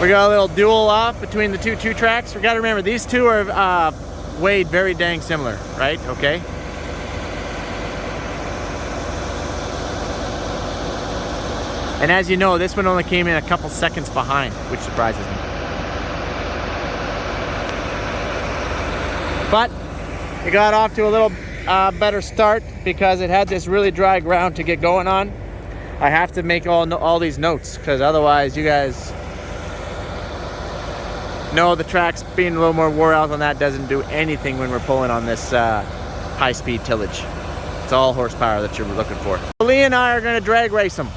We got a little duel off between the two tracks. We got to remember, these two are weighed very dang similar, right? Okay. And as you know, this one only came in a couple seconds behind, which surprises me. But it got off to a little better start because it had this really dry ground to get going on. I have to make all these notes because otherwise you guys know the track's being a little more wore out on that doesn't do anything when we're pulling on this high-speed tillage. It's all horsepower that you're looking for. Lee and I are going to drag race them.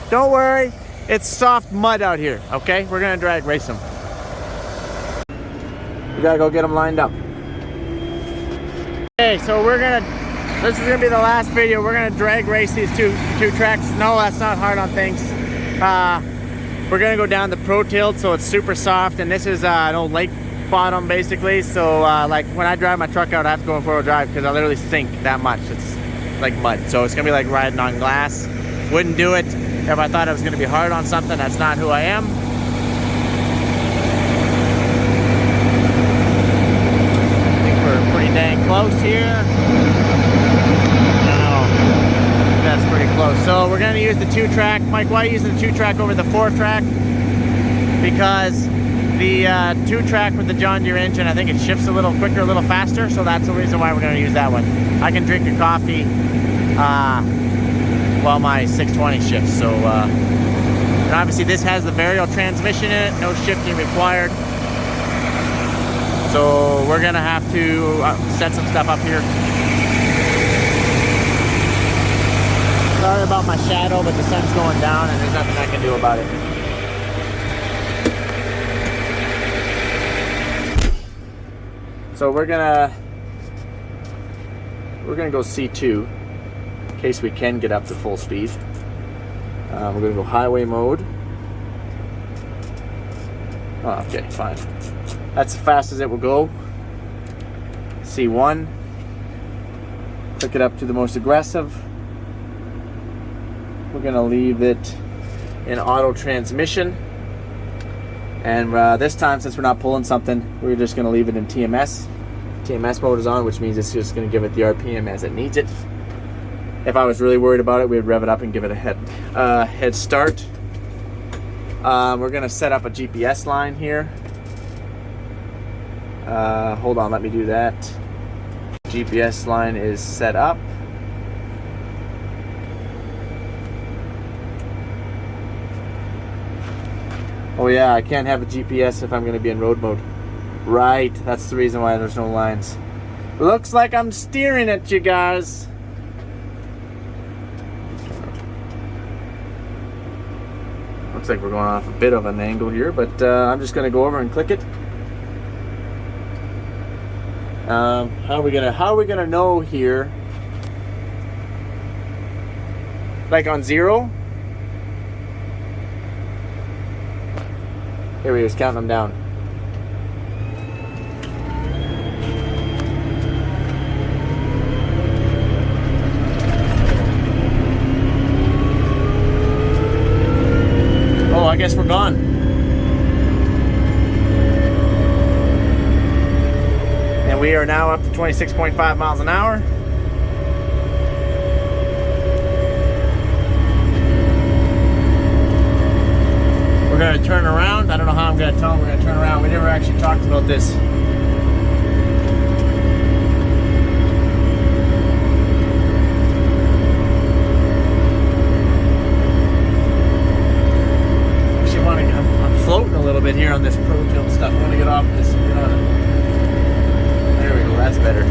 Don't worry, it's soft mud out here, okay? We're going to drag race them. We got to go get them lined up. Okay, so this is going to be the last video. We're going to drag race these two tracks. No, that's not hard on things. We're gonna go down the pro tilt, so it's super soft, and this is an old lake bottom basically. So like when I drive my truck out, I have to go in four-wheel drive because I literally sink that much. It's like mud, so it's gonna be like riding on glass. Wouldn't do it if I thought it was gonna be hard on something. That's not who I am. I think we're pretty dang close here. That's pretty close. So we're going to use the 2-track. Mike, why are you using the 2-track over the 4-track? Because the 2-track with the John Deere engine, I think it shifts a little quicker, a little faster. So that's the reason why we're going to use that one. I can drink a coffee while my 620 shifts. So and obviously this has the variable transmission in it, no shifting required. So we're going to have to set some stuff up here. Sorry about my shadow, but the sun's going down and there's nothing I can do about it. So we're gonna go C2 in case we can get up to full speed. We're gonna go highway mode. Oh, okay, fine. That's as fast as it will go. C1. Pick it up to the most aggressive. We're going to leave it in auto transmission. And this time, since we're not pulling something, we're just going to leave it in TMS. TMS mode is on, which means it's just going to give it the RPM as it needs it. If I was really worried about it, we'd rev it up and give it a head start. We're going to set up a GPS line here. Hold on, let me do that. GPS line is set up. Oh yeah, I can't have a GPS if I'm going to be in road mode. Right, that's the reason why there's no lines. Looks like I'm steering it, you guys. Looks like we're going off a bit of an angle here, but I'm just going to go over and click it. How are we gonna know here? Like on 0? Here he is, counting them down. Oh, I guess we're gone. And we are now up to 26.5 miles an hour. We're going to turn around. I don't know how I'm going to tell them we're going to turn around. We never actually talked about this. Actually, I'm floating a little bit here on this Pro Tilt stuff. I want to get off this. There we go. That's better.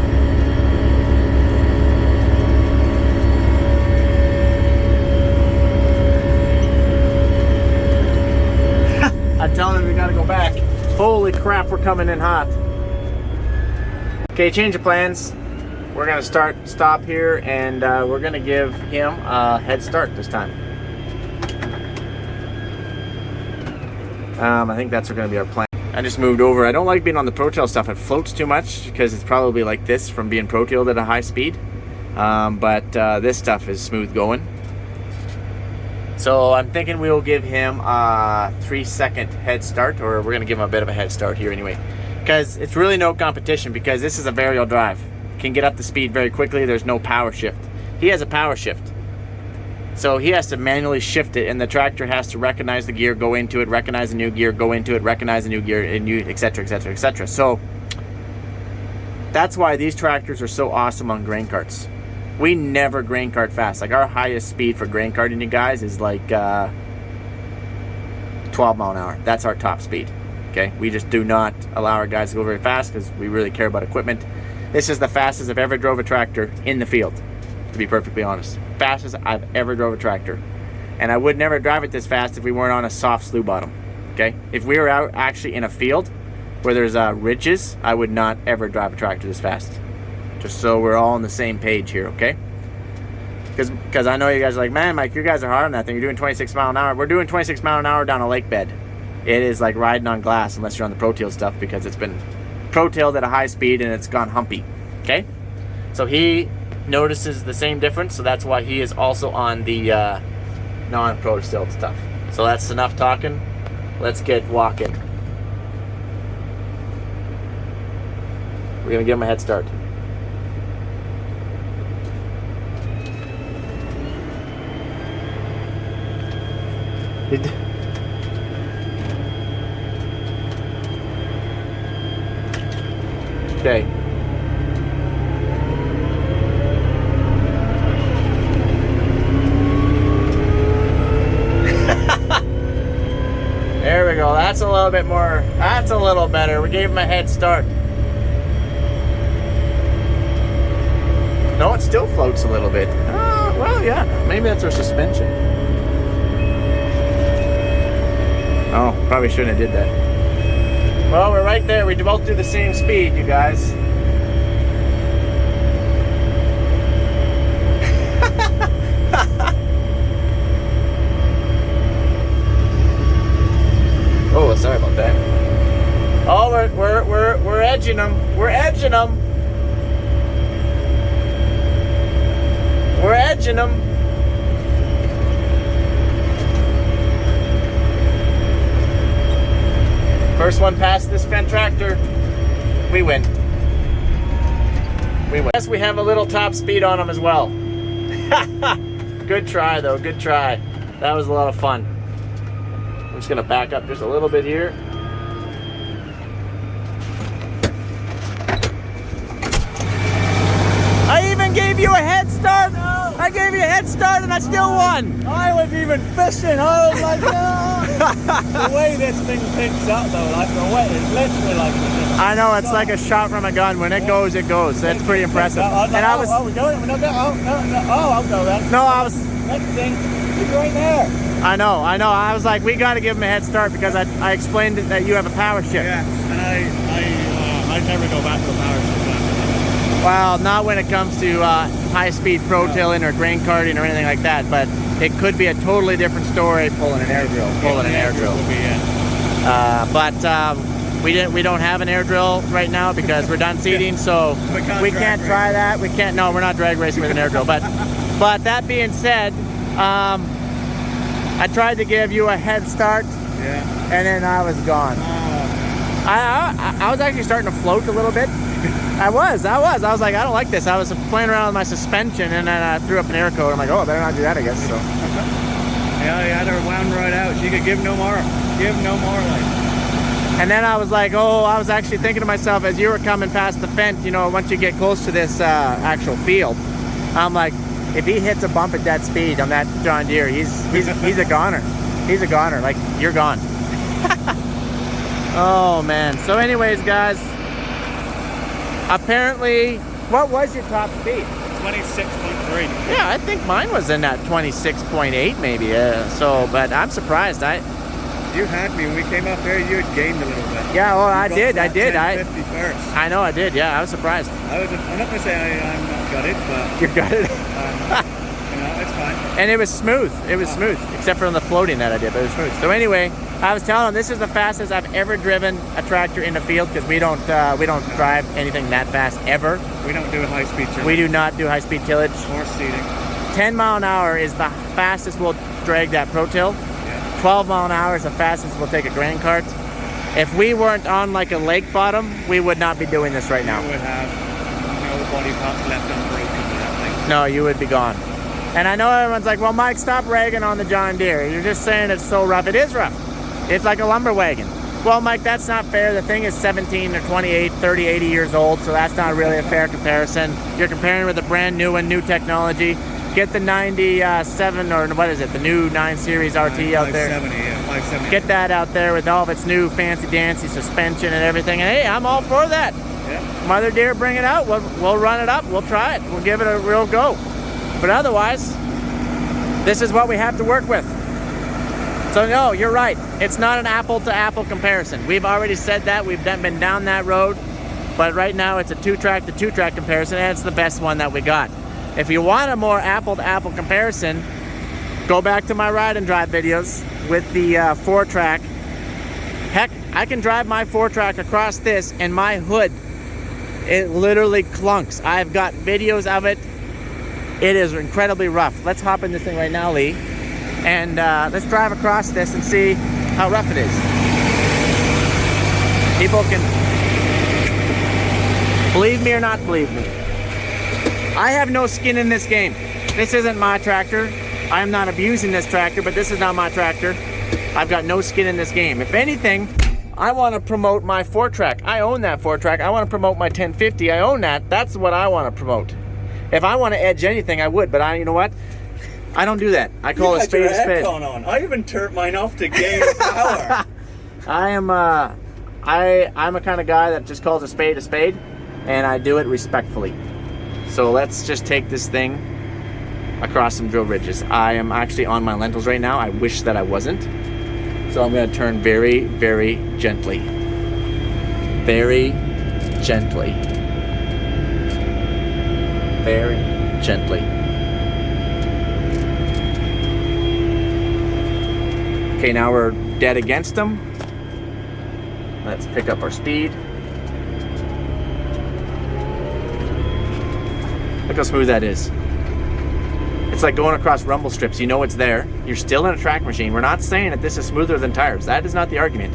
I'm telling him we gotta go back. Holy crap, we're coming in hot. Okay, change of plans. We're gonna stop here, and we're gonna give him a head start this time. I think that's gonna be our plan. I just moved over. I don't like being on the Pro Tail stuff. It floats too much because it's probably like this from being Pro Tailed at a high speed. But this stuff is smooth going. So I'm thinking we'll give him a 3-second head start, or we're gonna give him a bit of a head start here anyway, because it's really no competition, because this is a varial drive. Can get up to speed very quickly. There's no power shift. He has a power shift, so he has to manually shift it, and the tractor has to recognize the gear, go into it, recognize the new gear, go into it, recognize the new gear, and etc, etc, etc. So that's why these tractors are so awesome on grain carts. We never grain cart fast. Like, our highest speed for grain carting, you guys, is like 12 mile an hour. That's our top speed. Okay, we just do not allow our guys to go very fast because we really care about equipment. This is the fastest I've ever drove a tractor in the field, to be perfectly honest. Fastest I've ever drove a tractor. And I would never drive it this fast if we weren't on a soft slough bottom. Okay, if we were out actually in a field where there's ridges, I would not ever drive a tractor this fast. Just so we're all on the same page here, okay? Because I know you guys are like, man, Mike, you guys are hard on that thing. You're doing 26 mile an hour. We're doing 26 mile an hour down a lake bed. It is like riding on glass, unless you're on the Pro-Tail stuff, because it's been Pro-Tailed at a high speed and it's gone humpy, okay? So he notices the same difference, so that's why he is also on the non-Pro-Tailed stuff. So that's enough talking. Let's get walking. We're gonna give him a head start. Okay. There we go. That's a little bit more. That's a little better. We gave him a head start. No, it still floats a little bit. Oh, well, yeah. Maybe that's our suspension. Oh, probably shouldn't have did that. Well, we're right there. We both do the same speed, you guys. Oh, sorry about that. Oh, we're edging them. We're edging them. We're edging them. First one past this Fendt tractor, we win. We win. Yes, we have a little top speed on them as well. Good try, though. Good try. That was a lot of fun. I'm just going to back up just a little bit here. I even gave you a head start. No. I gave you a head start and I still won. I was even fishing. I was like, no. The way this thing picks up, though, like the way it's literally like. I know, it's like a shot from a gun. When it goes, it goes. That's pretty impressive. And I was. Oh, we're going. We're not going. Oh, I'll go then. No, I was. Next thing, you're right there. I know. I was like, we got to give him a head start because I explained that you have a power shift. Yeah, and I never go back to the power shift. Well, not when it comes to high-speed pro-tailing or grain carting or anything like that, but it could be a totally different story pulling an air drill. Pulling an air drill. But we don't have an air drill right now because we're done seeding, so we can't try that. We can't. No, we're not drag racing with an air drill. But that being said, I tried to give you a head start, and then I was gone. I was actually starting to float a little bit. I was like, I don't like this. I was playing around with my suspension, and then I threw up an air coat. I'm like, oh, I better not do that, I guess. So. Yeah, you had her wound right out. She could give no more. Give no more. And then I was like, oh, I was actually thinking to myself as you were coming past the Fendt, you know, once you get close to this actual field, I'm like, if he hits a bump at that speed on that John Deere, he's a goner. He's a goner. Like, you're gone. Oh man. So anyways, guys, apparently, what was your top speed? 26.3. Yeah, I think mine was in that 26.8 maybe. So, but I'm surprised. You had me when we came up here. You had gained a little bit. Yeah, well, I did. 1050 first. I know I did. Yeah, I was surprised. I'm not gonna say I'm not gutted, but you're gutted. You know, it's fine. And it was smooth. It was smooth, except for on the floating that I did. But it was smooth. So anyway, I was telling them this is the fastest I've ever driven a tractor in the field because we don't drive anything that fast ever. We don't do high-speed tillage. We do not do high-speed tillage. Or seeding. 10 mile an hour is the fastest we'll drag that Pro Tilt. 12 mile an hour is the fastest we'll take a grain cart. If we weren't on like a lake bottom, we would not be doing this right now. You would have no body parts left unbroken with that thing. No, you would be gone. And I know everyone's like, well, Mike, stop ragging on the John Deere. You're just saying it's so rough. It is rough. It's like a lumber wagon. Well, Mike, that's not fair. The thing is 17 or 28, 30, 80 years old, so that's not really a fair comparison. You're comparing with a brand new one, new technology. Get the 97, or what is it, the new 9 Series RT out there. 570, yeah, 570. Get that out there with all of its new fancy-dancy suspension and everything. And hey, I'm all for that. Yeah. Mother Deere, bring it out. We'll run it up. We'll try it. We'll give it a real go. But otherwise, this is what we have to work with. So no, you're right. It's not an apple-to-apple comparison. We've already said that. We've been down that road. But right now, it's a 2-track to 2-track comparison, and it's the best one that we got. If you want a more apple-to-apple comparison, go back to my ride and drive videos with the 4-track. Heck, I can drive my 4-track across this, and my hood, it literally clunks. I've got videos of it. It is incredibly rough. Let's hop in this thing right now, Lee, and let's drive across this and see how rough it is. People can believe me or not believe me. I have no skin in this game. This isn't my tractor. I am not abusing this tractor, but this is not my tractor. I've got no skin in this game. If anything, I want to promote my 4-track. I own that 4-track. I want to promote my 1050. I own that. That's what I want to promote. If I want to edge anything, I would, but you know what? I don't do that. I call it a spade a spade. On. I even turned mine off to gain power. I'm a kind of guy that just calls a spade, and I do it respectfully. So let's just take this thing across some drill ridges. I am actually on my lentils right now. I wish that I wasn't. So I'm going to turn very, very gently. Very gently. Very gently. Okay, now we're dead against them. Let's pick up our speed. Look how smooth that is. It's like going across rumble strips. You know it's there. You're still in a track machine. We're not saying that this is smoother than tires. That is not the argument.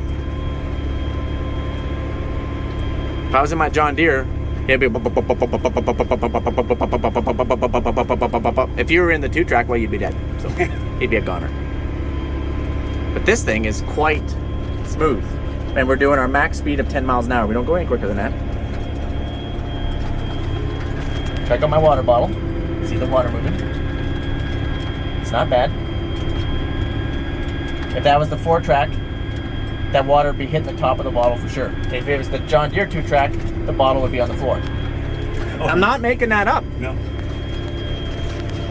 If I was in my John Deere, it'd be... If you were in the 2-track, well, you'd be dead. So he'd be a goner. But this thing is quite smooth. And we're doing our max speed of 10 miles an hour. We don't go any quicker than that. Check out my water bottle. See the water moving? It's not bad. If that was the 4-track, that water would be hitting the top of the bottle for sure. If it was the John Deere 2-track, the bottle would be on the floor. Oh. I'm not making that up. No.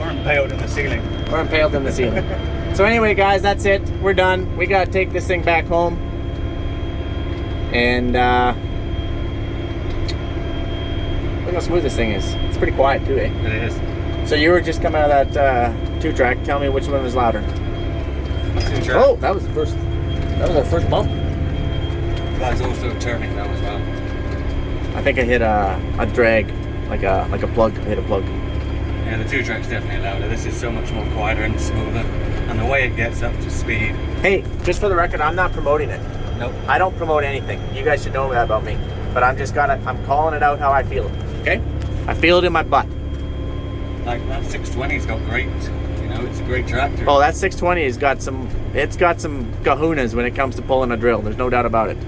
Or impaled in the ceiling. Or impaled in the ceiling. So anyway, guys, that's it. We're done. We got to take this thing back home. And look how smooth this thing is. It's pretty quiet too, eh? It is. So you were just coming out of that 2-track. Tell me which one was louder. 2-track. Oh, that was the first. That was our first bump. That's also turning now as well. I think I hit a drag, like a plug. I hit a plug. Yeah, the 2-track's definitely louder. This is so much more quieter and smoother. And the way it gets up to speed. Hey, just for the record, I'm not promoting it. Nope. I don't promote anything. You guys should know that about me. But I'm calling it out how I feel it. Okay? I feel it in my butt. Like that 620's got great, it's a great tractor. Oh, that 620 has got some kahunas when it comes to pulling a drill. There's no doubt about it.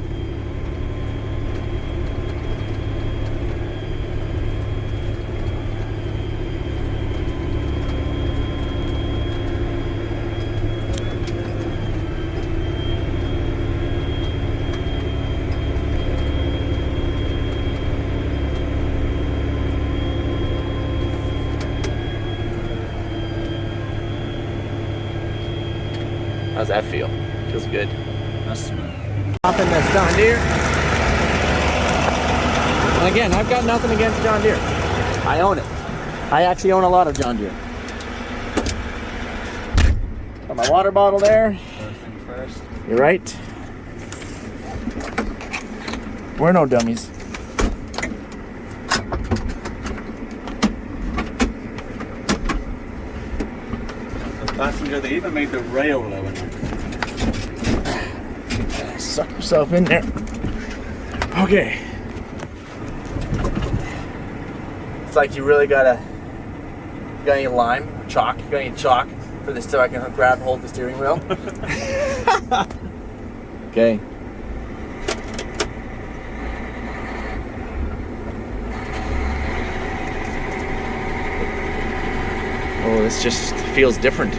How's that feel? Feels good. That's smooth. Hop in this John Deere. And again, I've got nothing against John Deere. I own it. I actually own a lot of John Deere. Got my water bottle there. First thing first. You're right. We're no dummies. The passenger Yeah, they even made the rail low enough. Suck yourself in there. Okay. It's like you really got any lime, chalk? You got any chalk for this so I can grab and hold the steering wheel? Okay. Oh, this just feels different.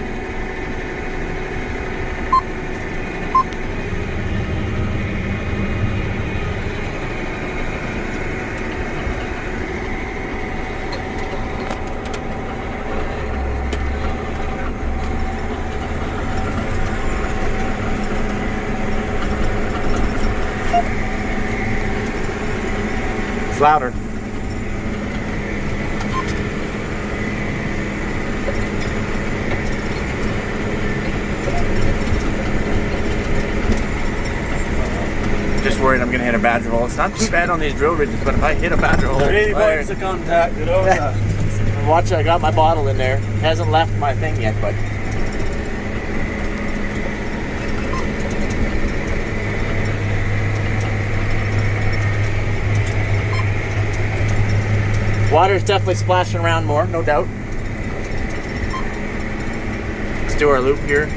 It's louder. Just worried I'm gonna hit a badger hole. It's not too bad on these drill ridges, but if I hit a badger hole, Really points the contact, you know. Watch, I got my bottle in there. Hasn't left my thing yet, but water's definitely splashing around more, no doubt. Let's do our loop here.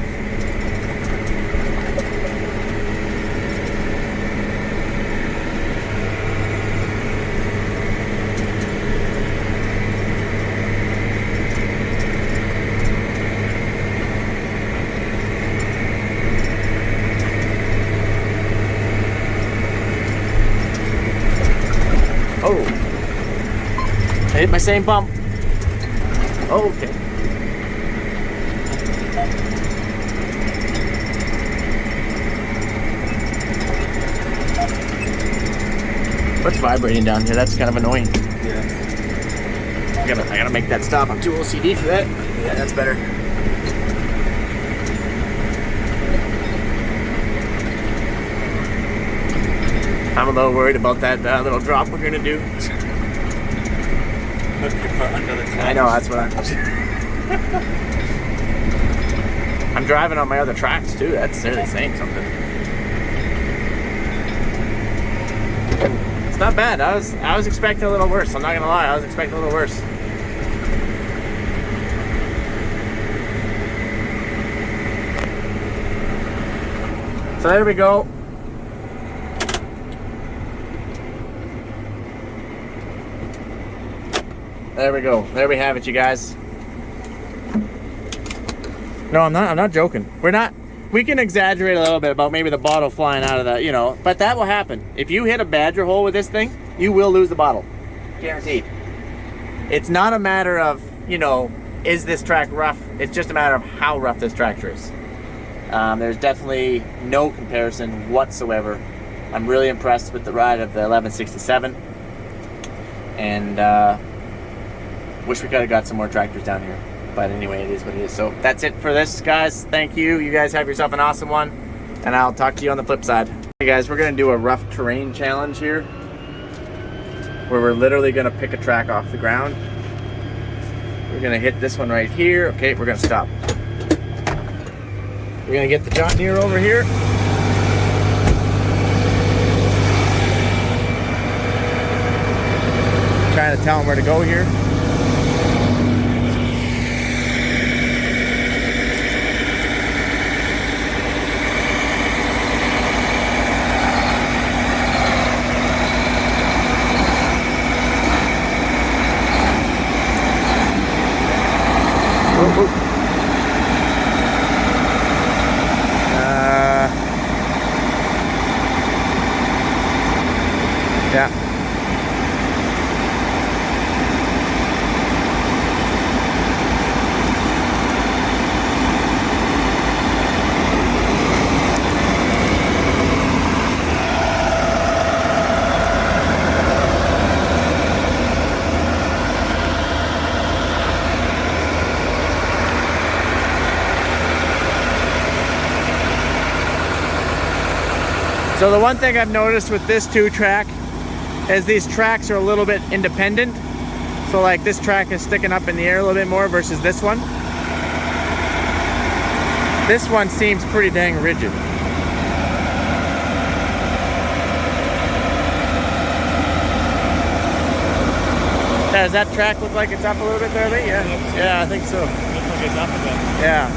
Oh, I hit my same bump. Oh, okay. What's vibrating down here? That's kind of annoying. Yeah. I gotta make that stop. I'm too OCD for that. Yeah, that's better. I'm a little worried about that little drop we're gonna do. Look your foot under the clutch. I know, that's what I'm driving on my other tracks too. That's really saying something. It's not bad. I was expecting a little worse. I'm not gonna lie. I was expecting a little worse. So there we go. There we go. There we have it, you guys. No, I'm not joking. We can exaggerate a little bit about maybe the bottle flying out of the, you know, but that will happen. If you hit a badger hole with this thing, you will lose the bottle. Guaranteed. It's not a matter of, you know, is this track rough? It's just a matter of how rough this tractor is. There's definitely no comparison whatsoever. I'm really impressed with the ride of the 1167. And, wish we could have got some more tractors down here. But anyway, it is what it is. So that's it for this, guys. Thank you. You guys have yourself an awesome one. And I'll talk to you on the flip side. Hey guys, we're going to do a rough terrain challenge here. Where we're literally going to pick a track off the ground. We're going to hit this one right here. Okay, we're going to stop. We're going to get the John Deere over here. Trying to tell him where to go here. Yeah. So the one thing I've noticed with this 2-track is these tracks are a little bit independent. So like this track is sticking up in the air a little bit more versus this one. This one seems pretty dang rigid. Does that track look like it's up a little bit there, Lee? Yeah, I think so. Looks like it's up a bit. Yeah.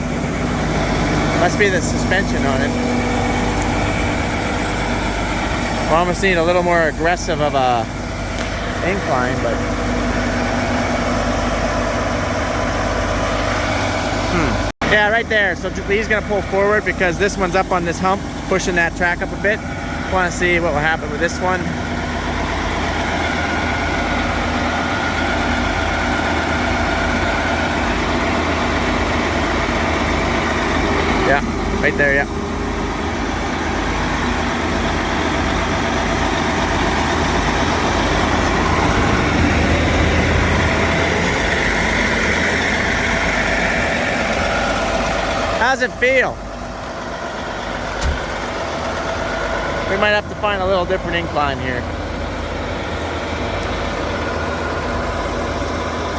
Must be the suspension on it. We almost need a little more aggressive of a incline, but yeah, right there. So Lee's gonna pull forward because this one's up on this hump, pushing that track up a bit. Want to see what will happen with this one. Yeah, right there, yeah. How's it feel? We might have to find a little different incline here.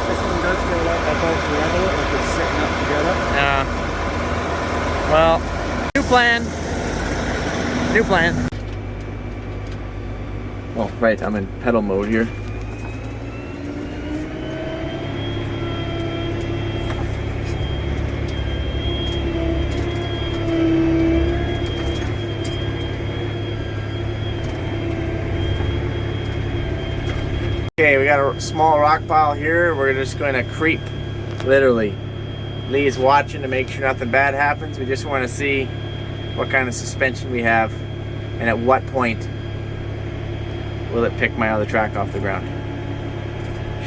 This one does feel like they're both level, like it's sitting up together. Yeah. Well, new plan. New plan. Oh, right, I'm in pedal mode here. Okay, we got a small rock pile here. We're just going to creep, literally. Lee is watching to make sure nothing bad happens. We just want to see what kind of suspension we have and at what point will it pick my other track off the ground.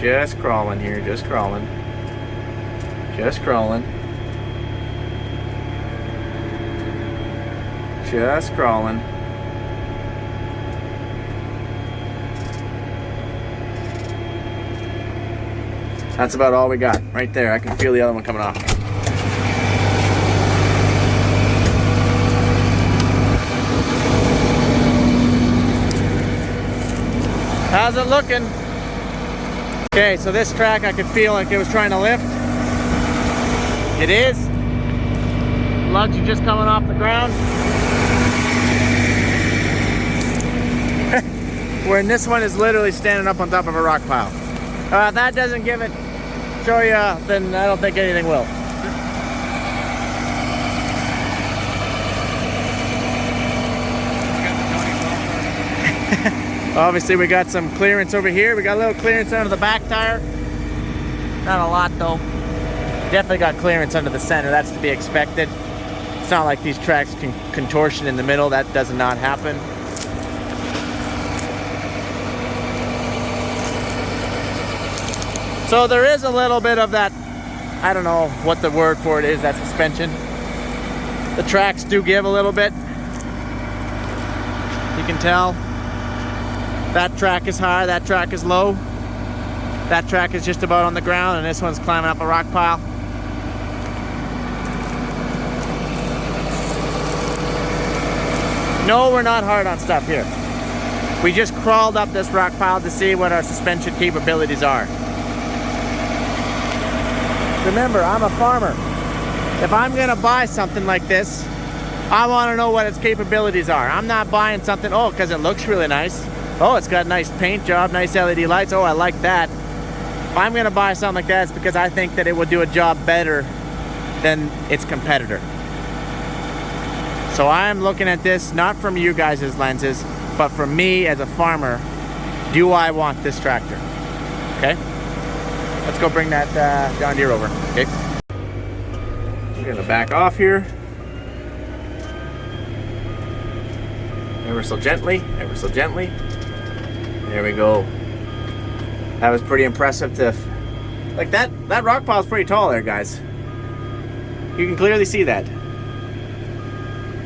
Just crawling here, just crawling. Just crawling. Just crawling. That's about all we got. Right there, I can feel the other one coming off. How's it looking? Okay, so this track I could feel like it was trying to lift. It is. Lugs are just coming off the ground. When this one is literally standing up on top of a rock pile. If that doesn't give it, show you, then I don't think anything will. Obviously we got some clearance over here. We got a little clearance under the back tire. Not a lot though. Definitely got clearance under the center. That's to be expected. It's not like these tracks can contortion in the middle. That does not happen. So there is a little bit of that, I don't know what the word for it is, that suspension. The tracks do give a little bit. You can tell. That track is high, that track is low. That track is just about on the ground and this one's climbing up a rock pile. No, we're not hard on stuff here. We just crawled up this rock pile to see what our suspension capabilities are. Remember, I'm a farmer. If I'm gonna buy something like this, I wanna know what its capabilities are. I'm not buying something, oh, because it looks really nice. Oh, it's got a nice paint job, nice LED lights. Oh, I like that. If I'm gonna buy something like that, it's because I think that it will do a job better than its competitor. So I'm looking at this not from you guys' lenses, but from me as a farmer. Do I want this tractor? Okay? Let's go bring that John Deere over, okay? We're gonna back off here. Ever so gently, ever so gently. There we go. That was pretty impressive to, like that rock pile is pretty tall there, guys. You can clearly see that.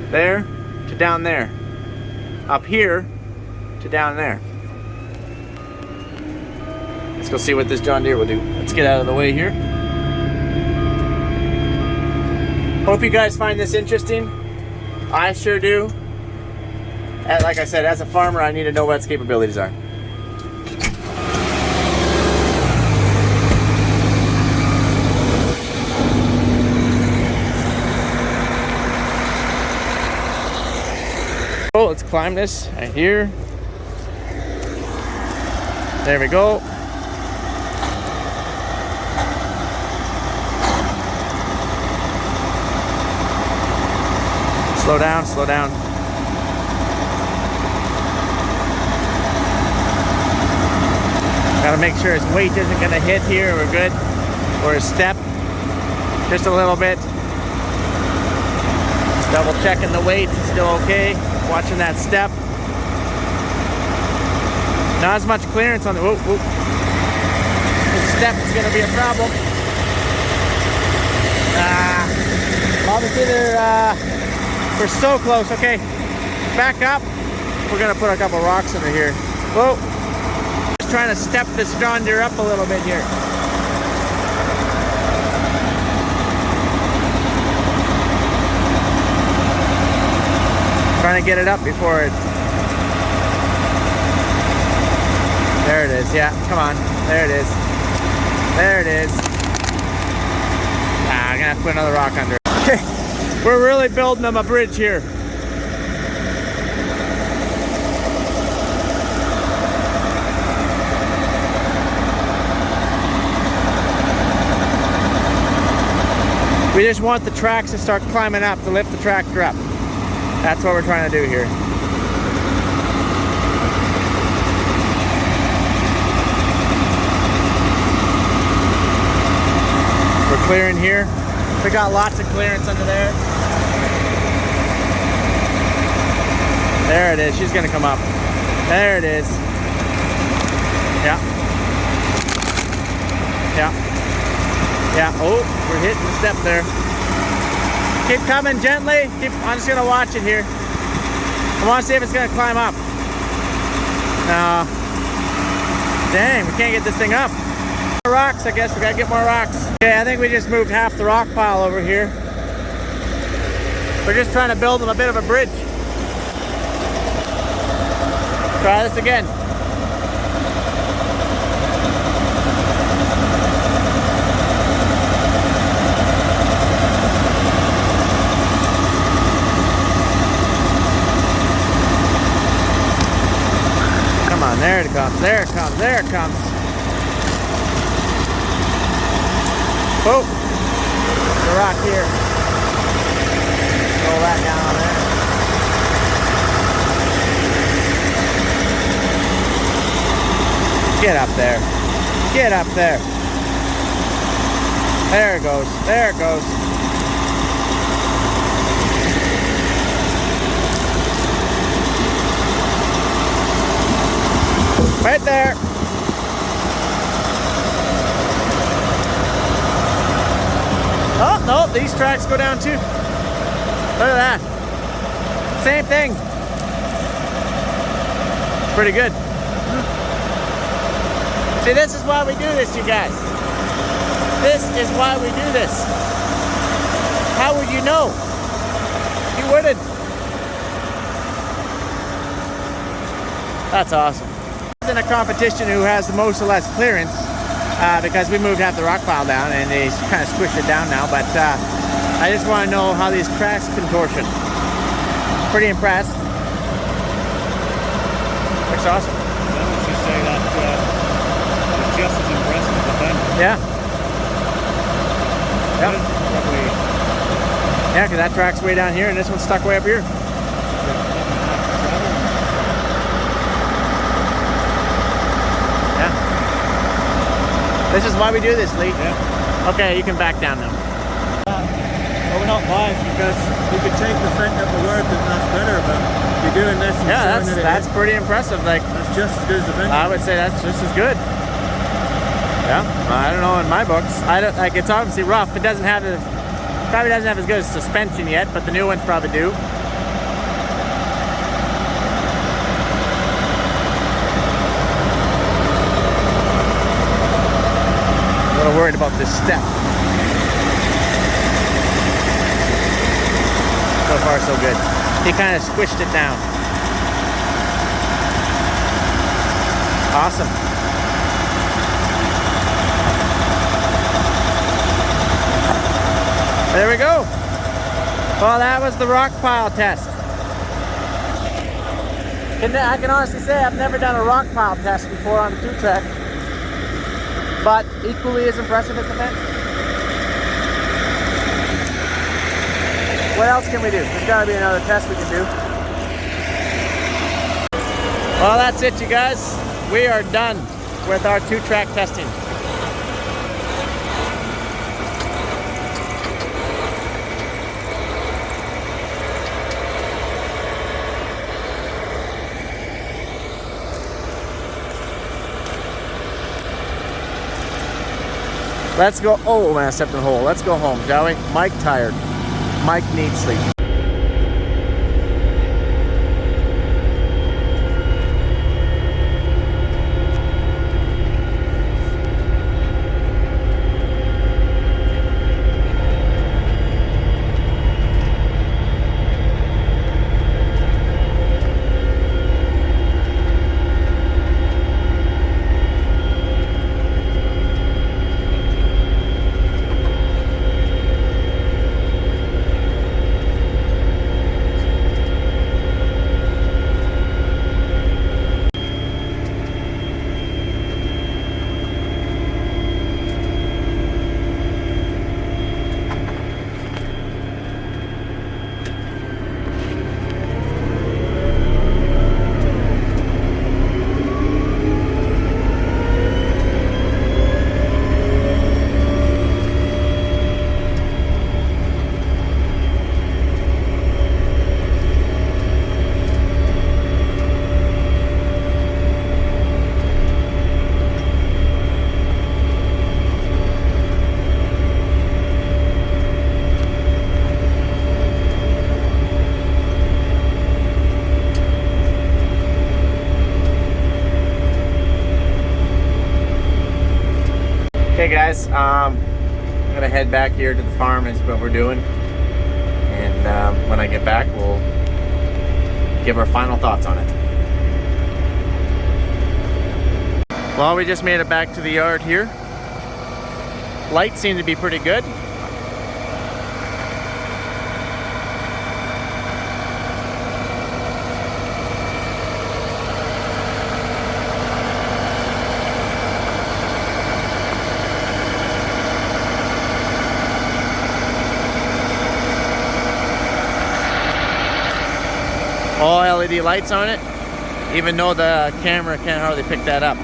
There to down there. Up here to down there. Let's go see what this John Deere will do. Let's get out of the way here. Hope you guys find this interesting. I sure do. And like I said, as a farmer, I need to know what its capabilities are. go. Let's climb this right here. There we go. Slow down, slow down. Gotta make sure his weight isn't gonna hit here. We're good. Or his step. Just a little bit. Double checking the weight, still okay. Watching that step. Not as much clearance on the, whoop, whoop. The step is gonna be a problem. Obviously we're so close. Okay, back up. We're gonna put a couple rocks under here. Whoa. Just trying to step this John Deere up a little bit here. Trying to get it up before it. There it is. Yeah, come on. There it is. There it is. I'm gonna have to put another rock under it. Okay, we're really building them a bridge here. We just want the tracks to start climbing up to lift the tractor up. That's what we're trying to do here. We're clearing here. We got lots of clearance under there. There it is. She's gonna come up. There it is. Yeah. Yeah. Yeah. Oh, we're hitting the step there. Keep coming gently. I'm just gonna watch it here. I want to see if it's gonna climb up. No. Dang, we can't get this thing up. More rocks, I guess we gotta get more rocks. Okay, I think we just moved half the rock pile over here. We're just trying to build them a bit of a bridge. Try this again. There it comes, there it comes, there it comes. Oh, the rock here. Roll that down on there. Get up there. Get up there. There it goes, there it goes. Right there. Oh, no, these tracks go down too. Look at that. Same thing. Pretty good. See, this is why we do this, you guys. This is why we do this. How would you know? You wouldn't. That's awesome. In a competition who has the most or less clearance because we moved half the rock pile down and they kind of squished it down now, but I just want to know how these tracks contortion. Pretty impressed. Looks awesome. That makes you say that it's just as impressive as the thing. Yeah. Yeah. Probably. Yeah, because that track's way down here and this one's stuck way up here. This is why we do this, Lee. Yeah. Okay, you can back down now. Well, we're not biased because you could take the front of the work and that's better, but you're doing this and yeah, that's pretty impressive. Like, that's just as good as the thing. I would say that's just as good. Yeah, I don't know in my books. I don't like. It's obviously rough. It doesn't have probably doesn't have as good as suspension yet, but the new ones probably do. Worried about this step. So far so good. He kind of squished it down. Awesome. There we go. Well, that was the rock pile test. I can honestly say I've never done a rock pile test before on the 2-track, but equally as impressive as the fence. What else can we do? There's got to be another test we can do. Well, that's it, you guys. We are done with our 2-track testing. Let's go. Oh man, I stepped in a hole. Let's go home, shall we? Mike tired. Mike needs sleep. Okay guys, I'm gonna head back here to the farm is what we're doing, and when I get back we'll give our final thoughts on it. Well, we just made it back to the yard here. Lights seem to be pretty good. All LED lights on it, even though the camera can't hardly pick that up.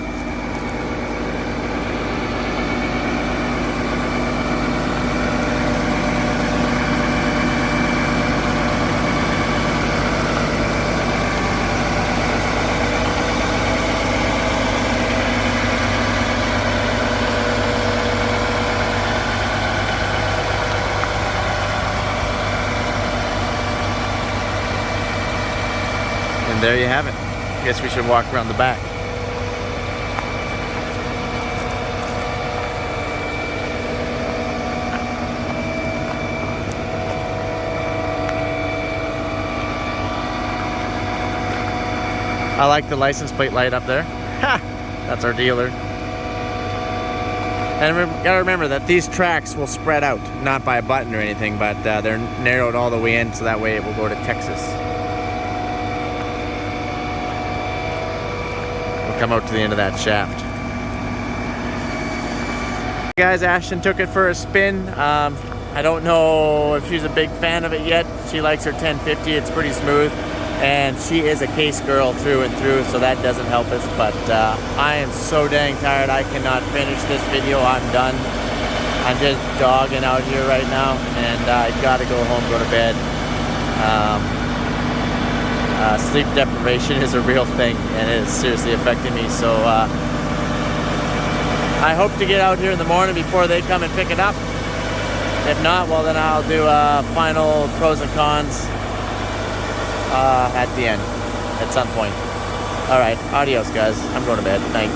And there you have it. I guess we should walk around the back. I like the license plate light up there. Ha! That's our dealer. And gotta remember that these tracks will spread out, not by a button or anything, but they're narrowed all the way in, so that way it will go to Texas. We'll come out to the end of that shaft. Guys, Ashton took it for a spin. I don't know if she's a big fan of it yet. She likes her 1050, it's pretty smooth. And she is a case girl through and through, so that doesn't help us. But I am so dang tired, I cannot finish this video. I'm done. I'm just dogging out here right now, and I gotta go home, go to bed. Sleep deprivation is a real thing, and it is seriously affecting me. So I hope to get out here in the morning before they come and pick it up. If not, well then I'll do a final pros and cons at the end, at some point. Alright, adios guys. I'm going to bed. Thanks.